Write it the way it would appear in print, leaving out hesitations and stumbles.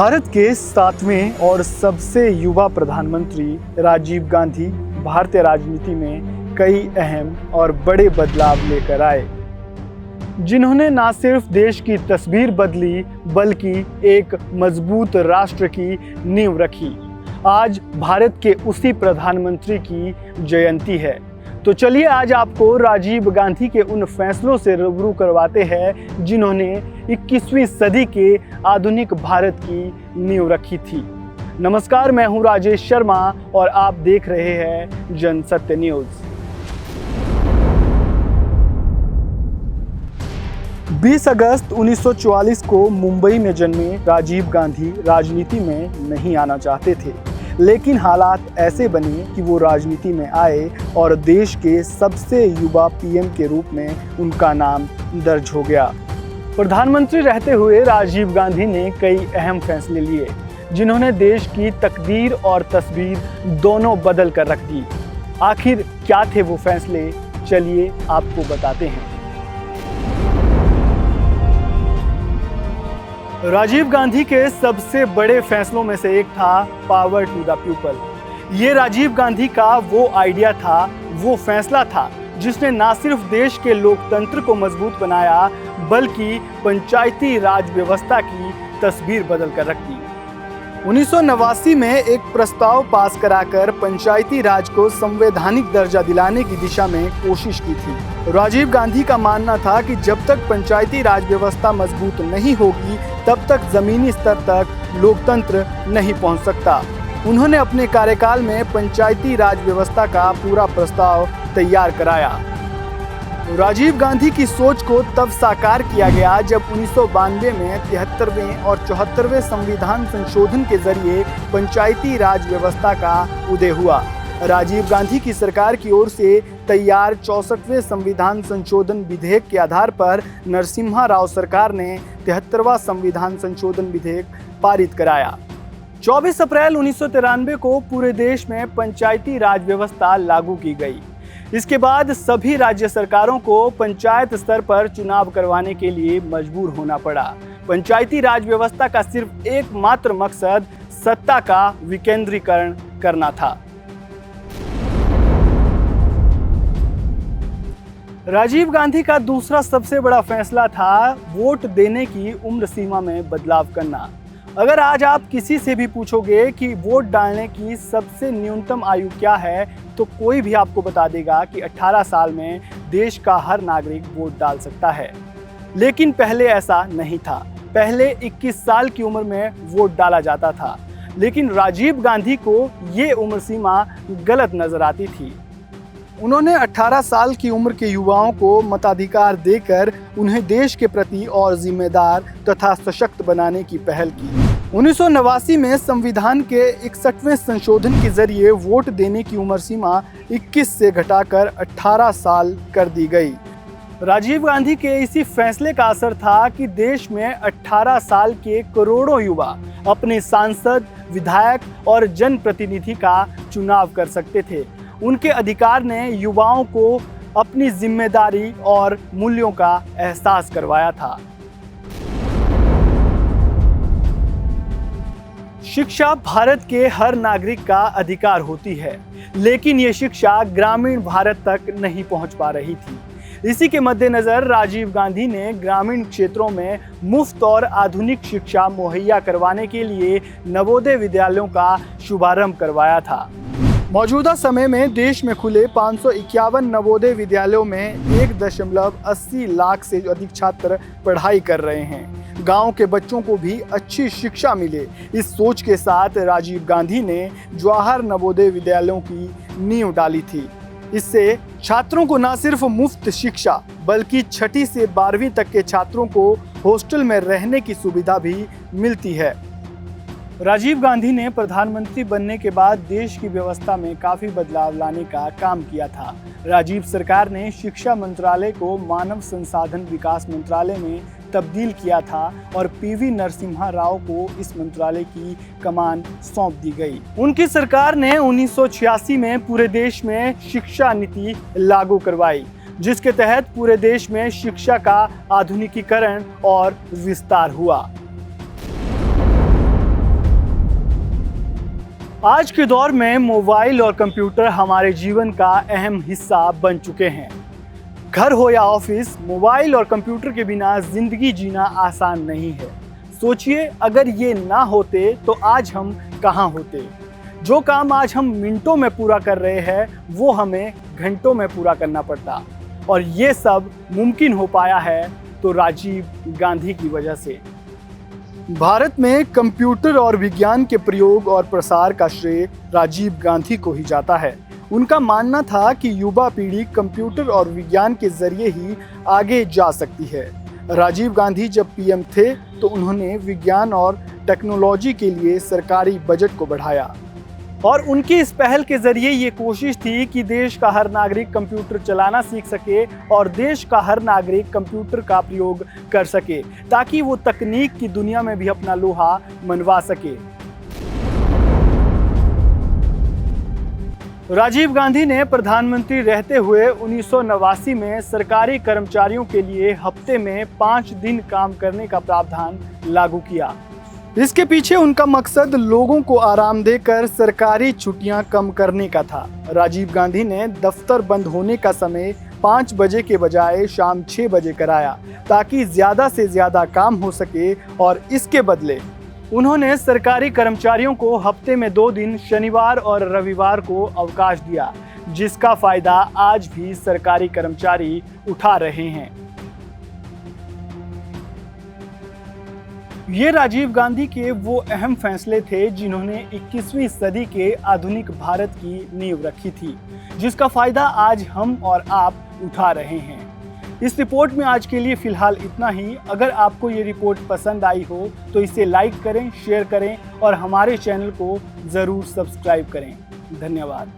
भारत के 7वें और सबसे युवा प्रधानमंत्री राजीव गांधी भारतीय राजनीति में कई अहम और बड़े बदलाव लेकर आए, जिन्होंने न सिर्फ देश की तस्वीर बदली बल्कि एक मजबूत राष्ट्र की नींव रखी। आज भारत के उसी प्रधानमंत्री की जयंती है, तो चलिए आज आपको राजीव गांधी के उन फैसलों से रूबरू करवाते हैं जिन्होंने 21वीं सदी के आधुनिक भारत की नींव रखी थी। नमस्कार, मैं हूं राजेश शर्मा और आप देख रहे हैं जन सत्य न्यूज। 20 अगस्त 1944 को मुंबई में जन्मे राजीव गांधी राजनीति में नहीं आना चाहते थे, लेकिन हालात ऐसे बने कि वो राजनीति में आए और देश के सबसे युवा पीएम के रूप में उनका नाम दर्ज हो गया। प्रधानमंत्री रहते हुए राजीव गांधी ने कई अहम फैसले लिए, जिन्होंने देश की तकदीर और तस्वीर दोनों बदल कर रख दी। आखिर क्या थे वो फैसले, चलिए आपको बताते हैं। राजीव गांधी के सबसे बड़े फैसलों में से एक था पावर टू द पीपल। ये राजीव गांधी का वो आइडिया था, वो फैसला था जिसने ना सिर्फ देश के लोकतंत्र को मजबूत बनाया बल्कि पंचायती राज व्यवस्था की तस्वीर बदल कर रख दी। 1989 में एक प्रस्ताव पास कराकर पंचायती राज को संवैधानिक दर्जा दिलाने की दिशा में कोशिश की थी। राजीव गांधी का मानना था कि जब तक पंचायती राज व्यवस्था मजबूत नहीं होगी तब तक जमीनी स्तर तक लोकतंत्र नहीं पहुंच सकता। उन्होंने अपने कार्यकाल में पंचायती राज व्यवस्था का पूरा प्रस्ताव तैयार कराया। राजीव गांधी की सोच को तब साकार किया गया जब 1992 में 73वें और 74वें संविधान संशोधन के जरिए पंचायती राज व्यवस्था का उदय हुआ। राजीव गांधी की सरकार की ओर से तैयार 64वें संविधान संशोधन विधेयक के आधार पर नरसिम्हा राव सरकार ने 73वां संविधान संशोधन विधेयक पारित कराया। 24 अप्रैल 1993 को पूरे देश में पंचायती राज व्यवस्था लागू की गई। इसके बाद सभी राज्य सरकारों को पंचायत स्तर पर चुनाव करवाने के लिए मजबूर होना पड़ा। पंचायती राज व्यवस्था का सिर्फ एकमात्र मकसद सत्ता का विकेंद्रीकरण करना था। राजीव गांधी का दूसरा सबसे बड़ा फैसला था वोट देने की उम्र सीमा में बदलाव करना। अगर आज आप किसी से भी पूछोगे कि वोट डालने की सबसे न्यूनतम आयु क्या है, तो कोई भी आपको बता देगा कि 18 साल में देश का हर नागरिक वोट डाल सकता है। लेकिन पहले ऐसा नहीं था। पहले 21 साल की उम्र में वोट डाला जाता था, लेकिन राजीव गांधी को ये उम्र सीमा गलत नजर आती थी। उन्होंने 18 साल की उम्र के युवाओं को मताधिकार देकर उन्हें देश के प्रति और जिम्मेदार तथा सशक्त बनाने की पहल की। 1989 में संविधान के 61वें संशोधन के जरिए वोट देने की उम्र सीमा 21 से घटाकर 18 साल कर दी गई। राजीव गांधी के इसी फैसले का असर था कि देश में 18 साल के करोड़ों युवा अपने सांसद, विधायक और जनप्रतिनिधि का चुनाव कर सकते थे। उनके अधिकार ने युवाओं को अपनी जिम्मेदारी और मूल्यों का एहसास करवाया था। शिक्षा भारत के हर नागरिक का अधिकार होती है, लेकिन ये शिक्षा ग्रामीण भारत तक नहीं पहुंच पा रही थी। इसी के मद्देनजर राजीव गांधी ने ग्रामीण क्षेत्रों में मुफ्त और आधुनिक शिक्षा मुहैया करवाने के लिए नवोदय विद्यालयों का शुभारंभ करवाया था। मौजूदा समय में देश में खुले 551 नवोदय विद्यालयों में 1.80 लाख से अधिक छात्र पढ़ाई कर रहे हैं। गांव के बच्चों को भी अच्छी शिक्षा मिले, इस सोच के साथ राजीव गांधी ने जवाहर नवोदय विद्यालयों की नींव डाली थी। इससे छात्रों को न सिर्फ मुफ्त शिक्षा बल्कि 6ठी से 12वीं तक के छात्रों को हॉस्टल में रहने की सुविधा भी मिलती है। राजीव गांधी ने प्रधानमंत्री बनने के बाद देश की व्यवस्था में काफी बदलाव लाने का काम किया था। राजीव सरकार ने शिक्षा मंत्रालय को मानव संसाधन विकास मंत्रालय में तब्दील किया था और पीवी नरसिम्हा राव को इस मंत्रालय की कमान सौंप दी गई। उनकी सरकार ने 1986 में पूरे देश में शिक्षा नीति लागू करवाई, जिसके तहत पूरे देश में शिक्षा का आधुनिकीकरण और विस्तार हुआ। आज के दौर में मोबाइल और कंप्यूटर हमारे जीवन का अहम हिस्सा बन चुके हैं। घर हो या ऑफिस, मोबाइल और कंप्यूटर के बिना जिंदगी जीना आसान नहीं है। सोचिए, अगर ये ना होते तो आज हम कहाँ होते। जो काम आज हम मिनटों में पूरा कर रहे हैं वो हमें घंटों में पूरा करना पड़ता, और ये सब मुमकिन हो पाया है तो राजीव गांधी की वजह से। भारत में कंप्यूटर और विज्ञान के प्रयोग और प्रसार का श्रेय राजीव गांधी को ही जाता है। उनका मानना था कि युवा पीढ़ी कंप्यूटर और विज्ञान के जरिए ही आगे जा सकती है। राजीव गांधी जब पीएम थे तो उन्होंने विज्ञान और टेक्नोलॉजी के लिए सरकारी बजट को बढ़ाया, और उनकी इस पहल के जरिए ये कोशिश थी कि देश का हर नागरिक कंप्यूटर चलाना सीख सके और देश का हर नागरिक कंप्यूटर का प्रयोग कर सके, ताकि वो तकनीक की दुनिया में भी अपना लोहा मनवा सके। राजीव गांधी ने प्रधानमंत्री रहते हुए 1989 में सरकारी कर्मचारियों के लिए हफ्ते में 5 दिन काम करने का प्रावधान लागू किया। इसके पीछे उनका मकसद लोगों को आराम देकर सरकारी छुट्टियां कम करने का था। राजीव गांधी ने दफ्तर बंद होने का समय 5 बजे के बजाय शाम 6 बजे कराया, ताकि ज्यादा से ज्यादा काम हो सके, और इसके बदले उन्होंने सरकारी कर्मचारियों को हफ्ते में 2 दिन शनिवार और रविवार को अवकाश दिया, जिसका फायदा आज भी सरकारी कर्मचारी उठा रहे हैं। ये राजीव गांधी के वो अहम फैसले थे जिन्होंने 21वीं सदी के आधुनिक भारत की नींव रखी थी, जिसका फायदा आज हम और आप उठा रहे हैं। इस रिपोर्ट में आज के लिए फिलहाल इतना ही। अगर आपको ये रिपोर्ट पसंद आई हो तो इसे लाइक करें, शेयर करें और हमारे चैनल को ज़रूर सब्सक्राइब करें। धन्यवाद।